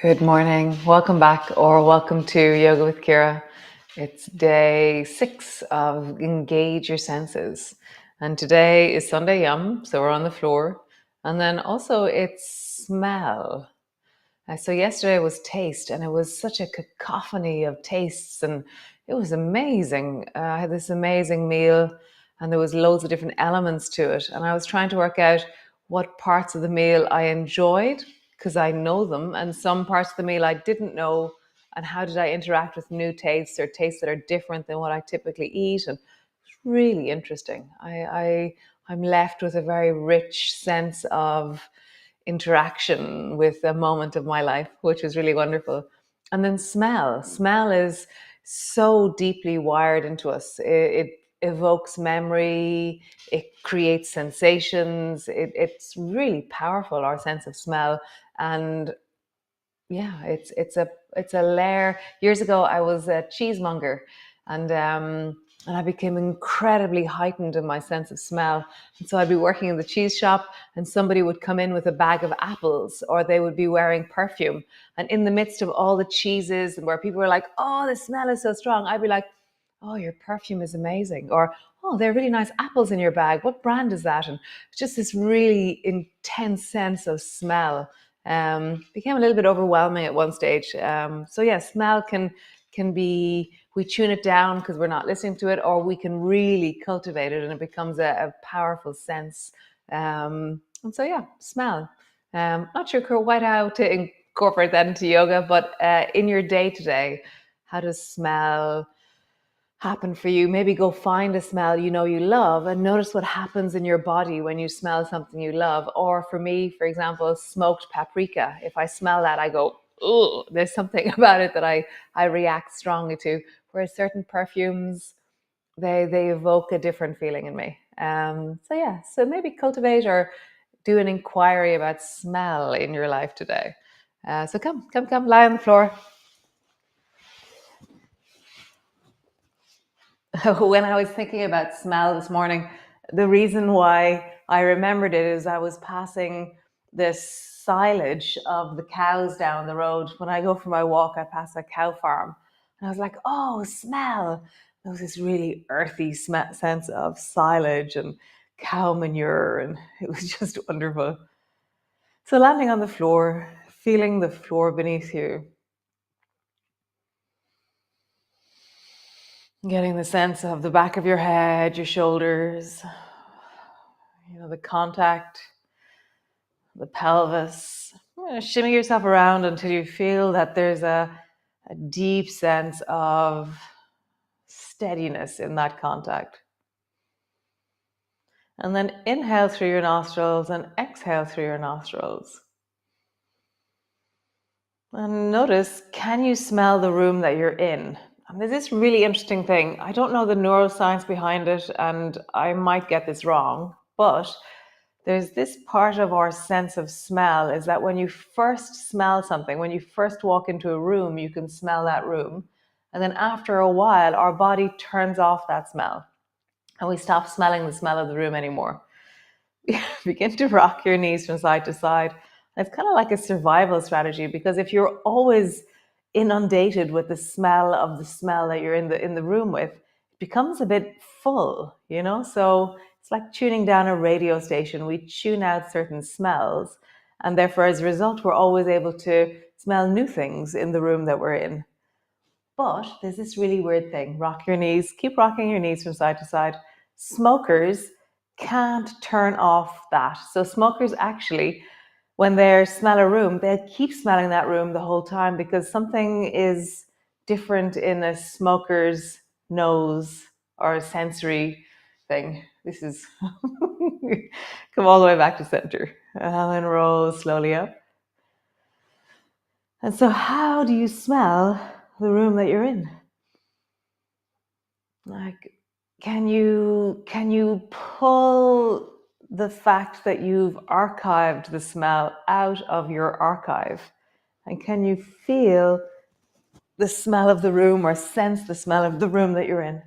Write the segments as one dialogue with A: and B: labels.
A: Good morning. Welcome back or welcome to Yoga with Ciara. It's day 6 of Engage Your Senses. And today is Sunday Yum, so we're on the floor. And then also it's smell. So yesterday was taste, and it was such a cacophony of tastes, and it was amazing. I had this amazing meal, and there was loads of different elements to it. And I was trying to work out what parts of the meal I enjoyed, because I know them, and some parts of the meal I didn't know, and how did I interact with new tastes or tastes that are different than what I typically eat. And it's really interesting. I'm left with a very rich sense of interaction with a moment of my life, which was really wonderful. And then smell. Smell is so deeply wired into us. It evokes memory, it creates sensations. It's really powerful, our sense of smell. And yeah, it's a layer. Years ago, I was a cheesemonger, and I became incredibly heightened in my sense of smell. And so I'd be working in the cheese shop, and somebody would come in with a bag of apples, or they would be wearing perfume. And in the midst of all the cheeses, and where people were like, "Oh, the smell is so strong," I'd be like, "Oh, your perfume is amazing," or "Oh, they're really nice apples in your bag. What brand is that?" And it's just this really intense sense of smell. Became a little bit overwhelming at one stage. So yeah, smell can be, we tune it down because we're not listening to it, or we can really cultivate it and it becomes a powerful sense. And so yeah, smell. Not sure quite how to incorporate that into yoga, but in your day to day, how does smell happen for you? Maybe go find a smell you love and notice what happens in your body when you smell something you love. Or for me, for example, smoked paprika. If I smell that, I go, "Oh, there's something about it that I react strongly to." Whereas certain perfumes, they evoke a different feeling in me. So yeah, so maybe cultivate or do an inquiry about smell in your life today. So come, lie on the floor. When I was thinking about smell this morning, the reason why I remembered it is I was passing this silage of the cows down the road. When I go for my walk, I pass a cow farm. And I was like, "Oh, smell." There was this really earthy sense of silage and cow manure, and it was just wonderful. So landing on the floor, feeling the floor beneath you, getting the sense of the back of your head, your shoulders, the contact, the pelvis. Shimmy yourself around until you feel that there's a deep sense of steadiness in that contact. And then inhale through your nostrils and exhale through your nostrils. And notice, can you smell the room that you're in? And there's this really interesting thing. I don't know the neuroscience behind it, and I might get this wrong, but there's this part of our sense of smell is that when you first smell something, when you first walk into a room, you can smell that room. And then after a while, our body turns off that smell and we stop smelling the smell of the room anymore. Begin to rock your knees from side to side. It's kind of like a survival strategy, because if you're always inundated with the smell of the smell that you're in the room with, it becomes a bit full, So it's like tuning down a radio station. We tune out certain smells, and therefore, as a result, we're always able to smell new things in the room that we're in. But there's this really weird thing. Rock your knees, keep rocking your knees from side to side. Smokers can't turn off that. So smokers actually, when they smell a room, they keep smelling that room the whole time, because something is different in a smoker's nose or a sensory thing. This is come all the way back to center. And roll slowly up. And so how do you smell the room that you're in? Like, can you pull the fact that you've archived the smell out of your archive? And can you feel the smell of the room or sense the smell of the room that you're in?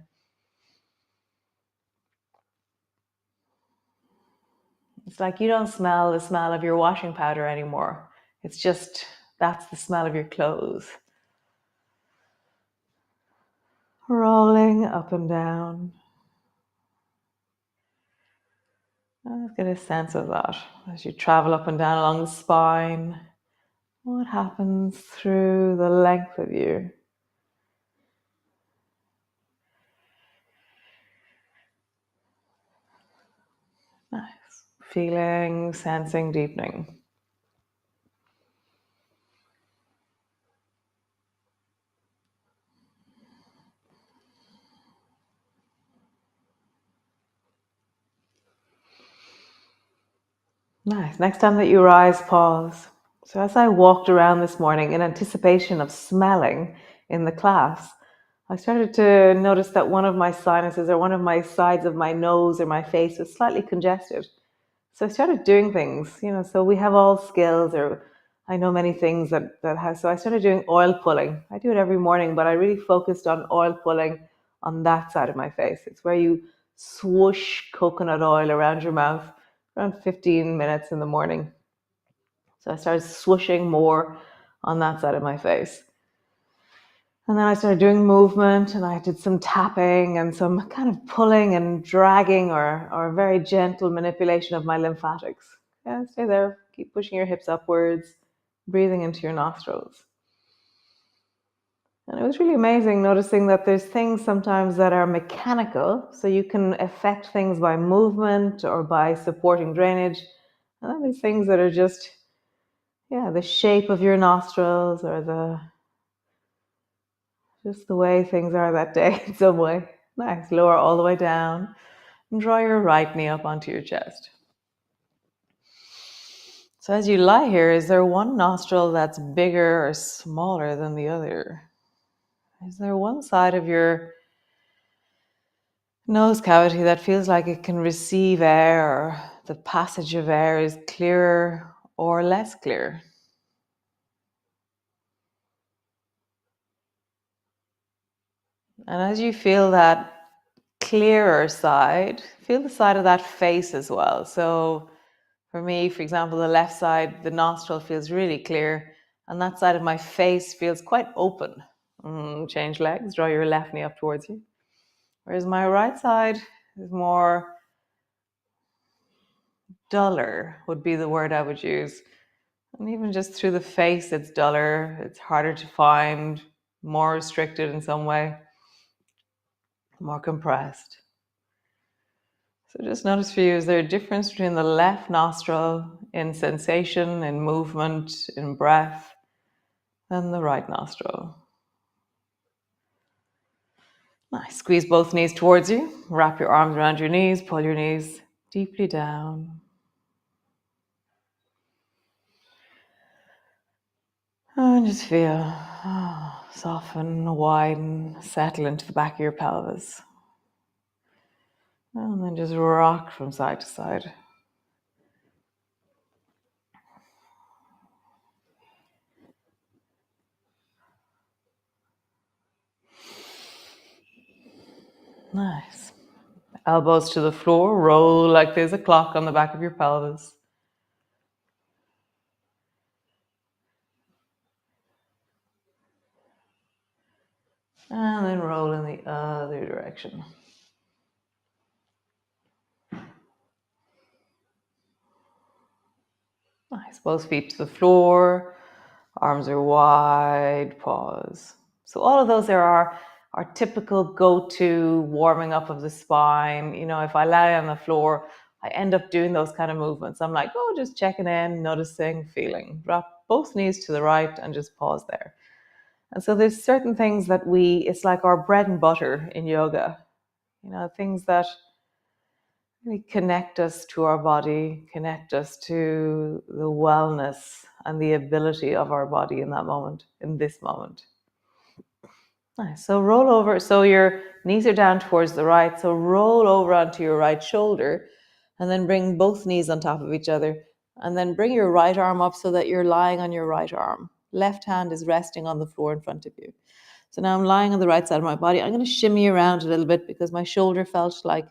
A: It's like you don't smell the smell of your washing powder anymore. It's just That's the smell of your clothes. Rolling up and down. Let's get a sense of that as you travel up and down along the spine. What happens through the length of you? Nice. Feeling, sensing, deepening. Nice. Next time that you rise, pause. So as I walked around this morning in anticipation of smelling in the class, I started to notice that one of my sinuses or one of my sides of my nose or my face was slightly congested. So I started doing things, so we have all skills, or I know many things that have. So I started doing oil pulling. I do it every morning, but I really focused on oil pulling on that side of my face. It's where you swoosh coconut oil around your mouth around 15 minutes in the morning. So I started swooshing more on that side of my face. And then I started doing movement, and I did some tapping and some kind of pulling and dragging or very gentle manipulation of my lymphatics. Yeah, stay there. Keep pushing your hips upwards, breathing into your nostrils. And it was really amazing noticing that there's things sometimes that are mechanical, so you can affect things by movement or by supporting drainage. And then there's things that are just, the shape of your nostrils or just the way things are that day in some way. Nice. Lower all the way down and draw your right knee up onto your chest. So as you lie here, is there one nostril that's bigger or smaller than the other? Is there one side of your nose cavity that feels like it can receive air, or the passage of air is clearer or less clear? And as you feel that clearer side, feel the side of that face as well. So for me, for example, the left side, the nostril feels really clear, and that side of my face feels quite open. Change legs, draw your left knee up towards you. Whereas my right side is more duller, would be the word I would use. And even just through the face, it's duller, it's harder to find, more restricted in some way, more compressed. So just notice for you, is there a difference between the left nostril in sensation, in movement, in breath, than the right nostril? Nice. Squeeze both knees towards you. Wrap your arms around your knees. Pull your knees deeply down. And just feel soften, widen, settle into the back of your pelvis. And then just rock from side to side. Nice. Elbows to the floor. Roll like there's a clock on the back of your pelvis. And then roll in the other direction. Nice. Both feet to the floor. Arms are wide. Pause. So all of those are our typical go-to warming up of the spine. If I lie on the floor, I end up doing those kind of movements. I'm like, just checking in, noticing, feeling. Drop both knees to the right and just pause there. And so there's certain things that it's like our bread and butter in yoga. Things that really connect us to our body, connect us to the wellness and the ability of our body in that moment, in this moment. Nice. So roll over. So your knees are down towards the right. So roll over onto your right shoulder and then bring both knees on top of each other. And then bring your right arm up so that you're lying on your right arm. Left hand is resting on the floor in front of you. So now I'm lying on the right side of my body. I'm going to shimmy around a little bit because my shoulder felt like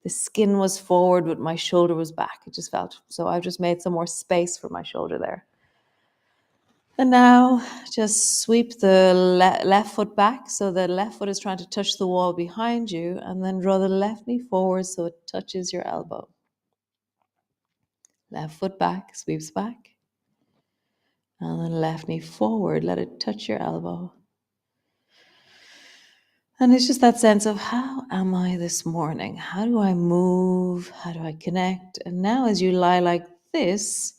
A: the skin was forward, but my shoulder was back. It just felt. So I've just made some more space for my shoulder there. And now just sweep the left foot back. So the left foot is trying to touch the wall behind you, and then draw the left knee forward so it touches your elbow. Left foot back, sweeps back. And then left knee forward, let it touch your elbow. And it's just that sense of, how am I this morning? How do I move? How do I connect? And now as you lie like this,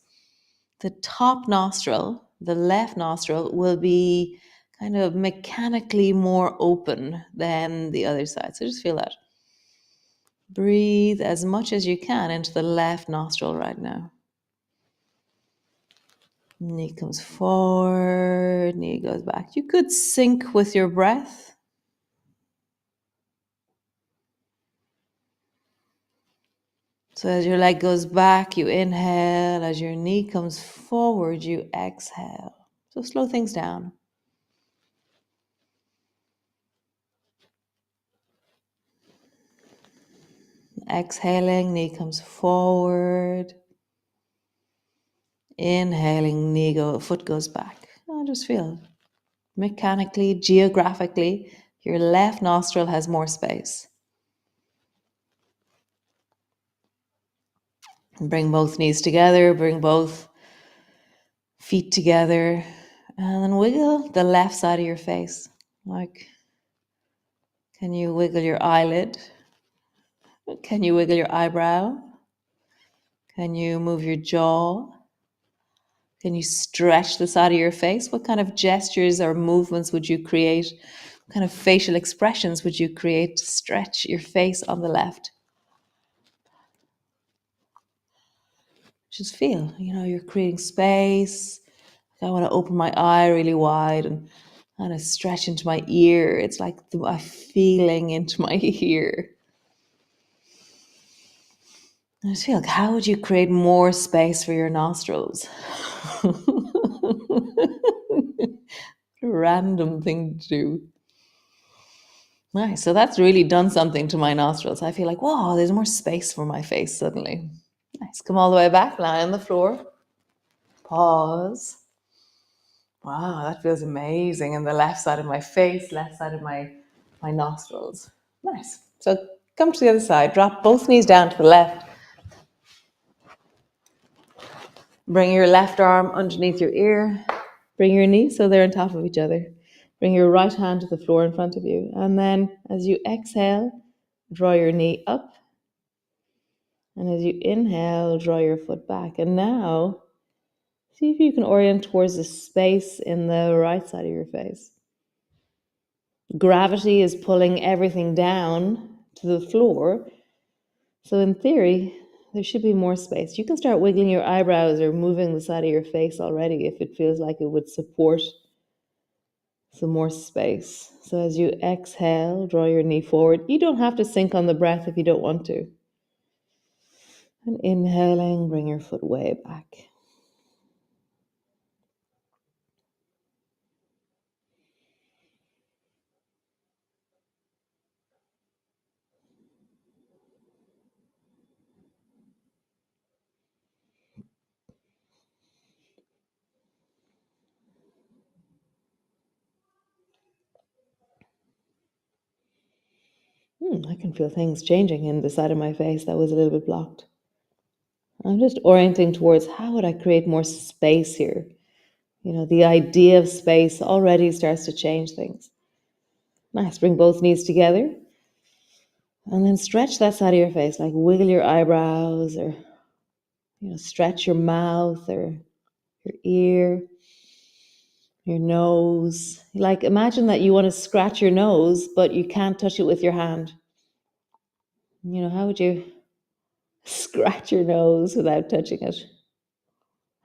A: the top nostril, the left nostril, will be kind of mechanically more open than the other side. So just feel that. Breathe as much as you can into the left nostril right now. Knee comes forward, knee goes back. You could sync with your breath. So as your leg goes back, you inhale. As your knee comes forward, you exhale. So slow things down. Exhaling, knee comes forward. Inhaling, foot goes back. Oh, just feel mechanically, geographically, your left nostril has more space. And bring both knees together, bring both feet together, and then wiggle the left side of your face. Like, can you wiggle your eyelid? Can you wiggle your eyebrow? Can you move your jaw? Can you stretch the side of your face? What kind of gestures or movements would you create? What kind of facial expressions would you create to stretch your face on the left? Just feel, you're creating space. I want to open my eye really wide and kind of stretch into my ear. It's like a feeling into my ear. I just feel like, how would you create more space for your nostrils? Random thing to do. Nice. So that's really done something to my nostrils. I feel like, whoa, there's more space for my face suddenly. Nice. Come all the way back, lie on the floor. Pause. Wow, that feels amazing. And the left side of my face, left side of my nostrils. Nice. So come to the other side. Drop both knees down to the left. Bring your left arm underneath your ear. Bring your knees so they're on top of each other. Bring your right hand to the floor in front of you. And then as you exhale, draw your knee up. And as you inhale, draw your foot back. And now, see if you can orient towards the space in the right side of your face. Gravity is pulling everything down to the floor. So in theory, there should be more space. You can start wiggling your eyebrows or moving the side of your face already if it feels like it would support some more space. So as you exhale, draw your knee forward. You don't have to sink on the breath if you don't want to. And inhaling, bring your foot way back. I can feel things changing in the side of my face that was a little bit blocked. I'm just orienting towards, how would I create more space here? The idea of space already starts to change things. Nice. Bring both knees together. And then stretch that side of your face, like wiggle your eyebrows or, stretch your mouth or your ear, your nose. Like, imagine that you want to scratch your nose, but you can't touch it with your hand. How would you scratch your nose without touching it?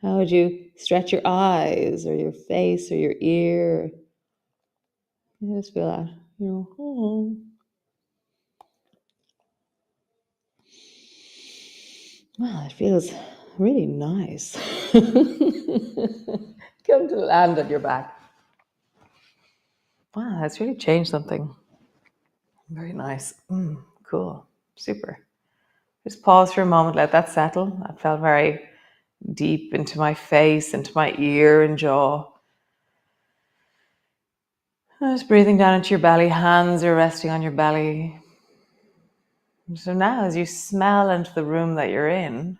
A: How would you stretch your eyes or your face or your ear? Just feel that, oh. Wow, it feels really nice. Come to land on your back. Wow, that's really changed something. Very nice. Cool. Super. Just pause for a moment, let that settle. That felt very deep into my face, into my ear and jaw. Just breathing down into your belly, hands are resting on your belly. So now as you smell into the room that you're in,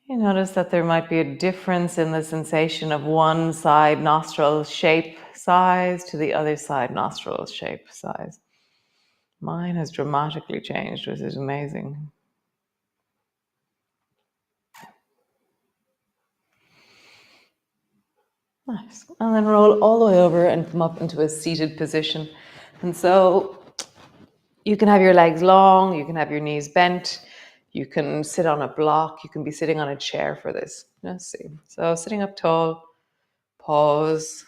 A: you notice that there might be a difference in the sensation of one side nostril shape size to the other side nostril shape size. Mine has dramatically changed, which is amazing. Nice. And then roll all the way over and come up into a seated position. And so you can have your legs long, you can have your knees bent, you can sit on a block, you can be sitting on a chair for this. Let's see. So sitting up tall, pause.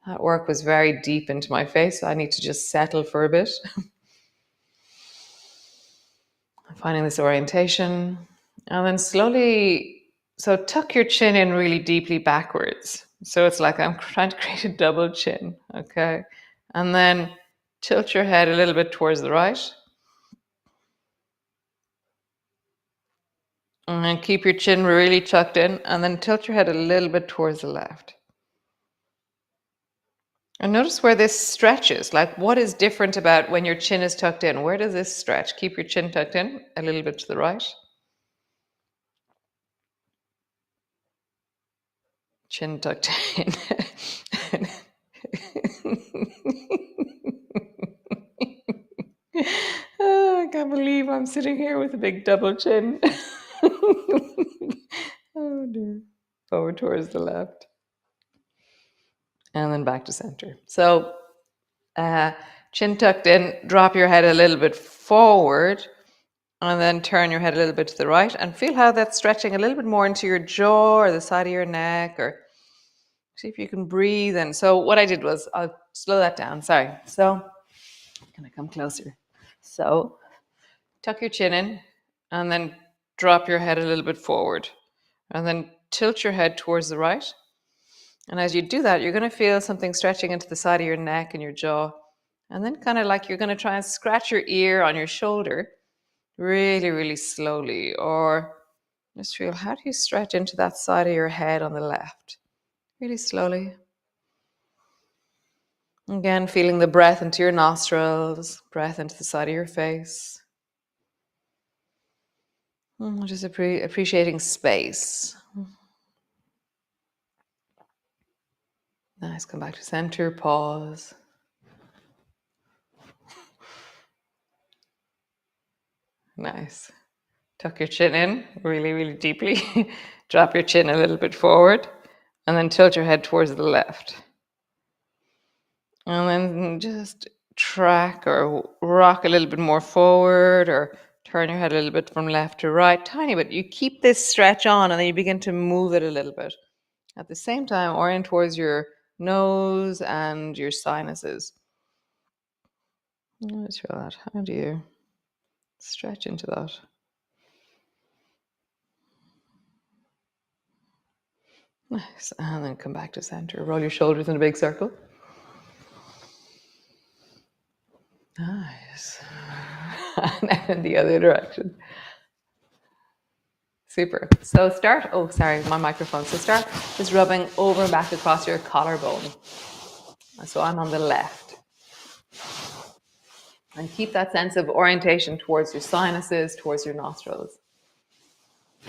A: That work was very deep into my face, so I need to just settle for a bit. Finding this orientation. And then slowly, so tuck your chin in really deeply backwards. So it's like I'm trying to create a double chin, okay? And then tilt your head a little bit towards the right. And then keep your chin really tucked in, and then tilt your head a little bit towards the left. And notice where this stretches. Like, what is different about when your chin is tucked in? Where does this stretch? Keep your chin tucked in, a little bit to the right. Chin tucked in. Oh, I can't believe I'm sitting here with a big double chin. Oh dear. Forward towards the left. And then back to center. So chin tucked in, drop your head a little bit forward, and then turn your head a little bit to the right, and feel how that's stretching a little bit more into your jaw or the side of your neck, or see if you can breathe. And so what I did was, I'll slow that down, sorry. So, can I come closer? So, tuck your chin in, and then drop your head a little bit forward, and then tilt your head towards the right. And as you do that, you're going to feel something stretching into the side of your neck and your jaw. And then kind of like you're going to try and scratch your ear on your shoulder really, really slowly. Or just feel, how do you stretch into that side of your head on the left? Really slowly. Again, feeling the breath into your nostrils, breath into the side of your face. Just appreciating space. Nice, come back to center, pause. Nice. Tuck your chin in really, really deeply. Drop your chin a little bit forward, and then tilt your head towards the left. And then just track or rock a little bit more forward, or turn your head a little bit from left to right, tiny bit. You keep this stretch on, and then you begin to move it a little bit. At the same time, orient towards your nose and your sinuses. Let's feel that. How do you stretch into that? Nice. And then come back to center. Roll your shoulders in a big circle. Nice. And then in the other direction. Super. So start, oh, sorry, my microphone. So start just rubbing over and back across your collarbone. So I'm on the left. And keep that sense of orientation towards your sinuses, towards your nostrils.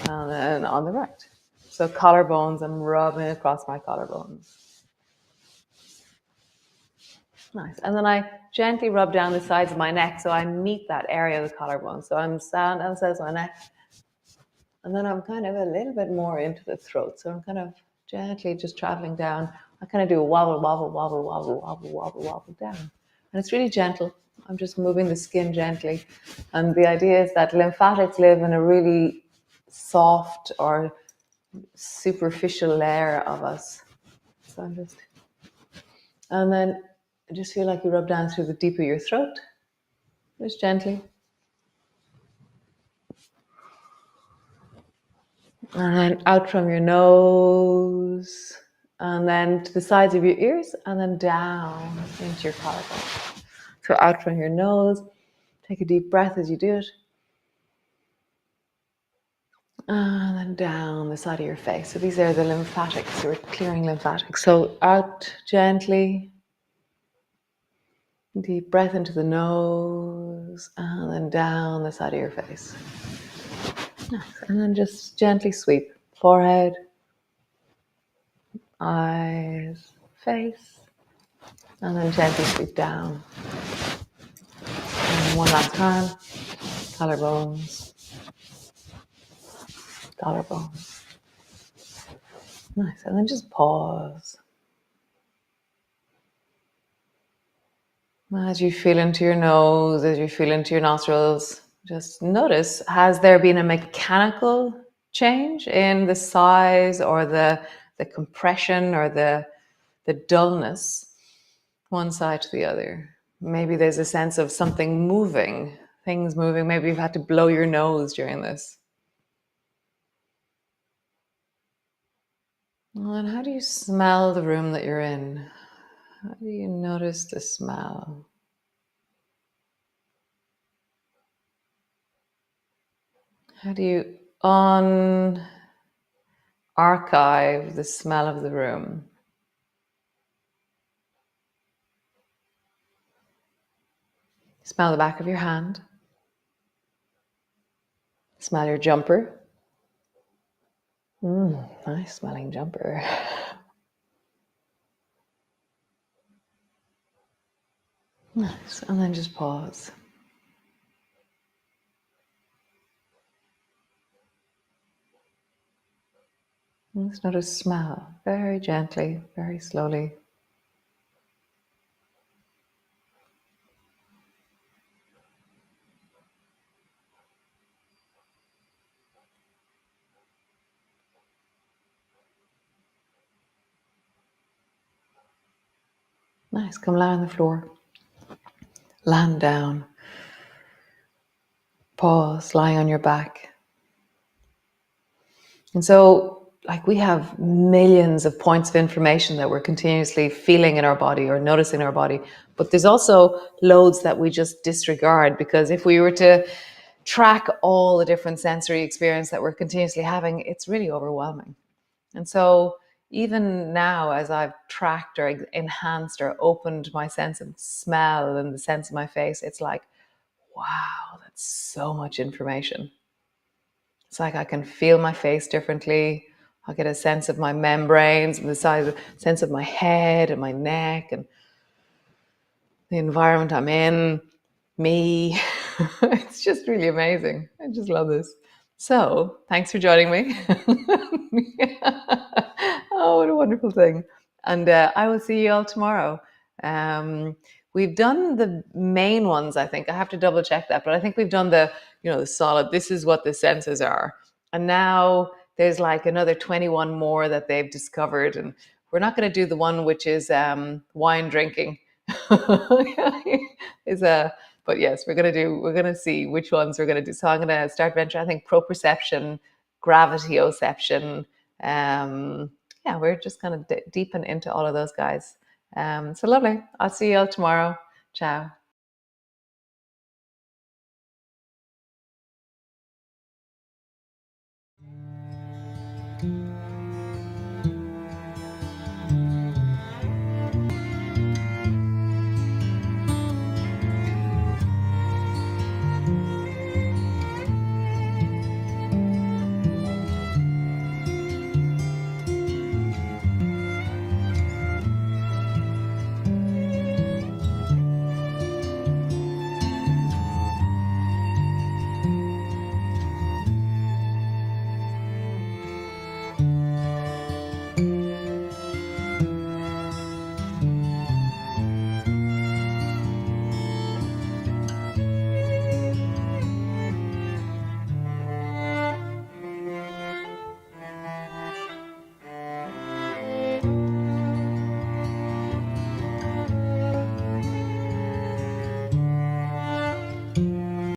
A: And then on the right. So collarbones, I'm rubbing across my collarbones. Nice. And then I gently rub down the sides of my neck so I meet that area of the collarbone. So I'm down the sides of my neck. And then I'm kind of a little bit more into the throat. So I'm kind of gently just traveling down. I kind of do a wobble, wobble, wobble, wobble, wobble, wobble, wobble down. And it's really gentle. I'm just moving the skin gently. And the idea is that lymphatics live in a really soft or superficial layer of us. So I'm just, and then I just feel like you rub down through the deep of your throat, just gently. And then out from your nose, and then to the sides of your ears, and then down into your collarbone. So out from your nose, take a deep breath as you do it. And then down the side of your face. So these are the lymphatics. We're clearing lymphatics. So out gently. Deep breath into the nose and then down the side of your face. Nice. And then just gently sweep. Forehead, eyes, face. And then gently sweep down. And one last time. Collarbones. Collarbones. Nice. And then just pause. As you feel into your nose, as you feel into your nostrils, just notice, has there been a mechanical change in the size or the compression or the dullness, one side to the other? Maybe there's a sense of something moving, things moving. Maybe you've had to blow your nose during this. Well, and how do you smell the room that you're in? How do you notice the smell? How do you archive the smell of the room? Smell the back of your hand. Smell your jumper. Nice smelling jumper. Nice. And then just pause. And just notice smell very gently, very slowly. Nice. Come lie on the floor. Land down. Pause, lying on your back. And so, like, we have millions of points of information that we're continuously feeling in our body or noticing in our body. But there's also loads that we just disregard, because if we were to track all the different sensory experience that we're continuously having, it's really overwhelming. And so even now, as I've tracked or enhanced or opened my sense of smell and the sense of my face, it's like, wow, that's so much information. It's like I can feel my face differently. I get a sense of my membranes and the size, sense of my head and my neck and the environment I'm in, me. It's just really amazing. I just love this. So, thanks for joining me. Oh, what a wonderful thing. And I will see you all tomorrow. We've done the main ones, I think. I have to double check that, but I think we've done the solid, this is what the senses are. And now there's like another 21 more that they've discovered. And we're not going to do the one which is wine drinking. But yes, we're going to see which ones we're going to do. So I'm going to start venturing, I think, proprioception, gravitioception. Yeah, we're just going to deepen into all of those guys. So lovely. I'll see you all tomorrow. Ciao.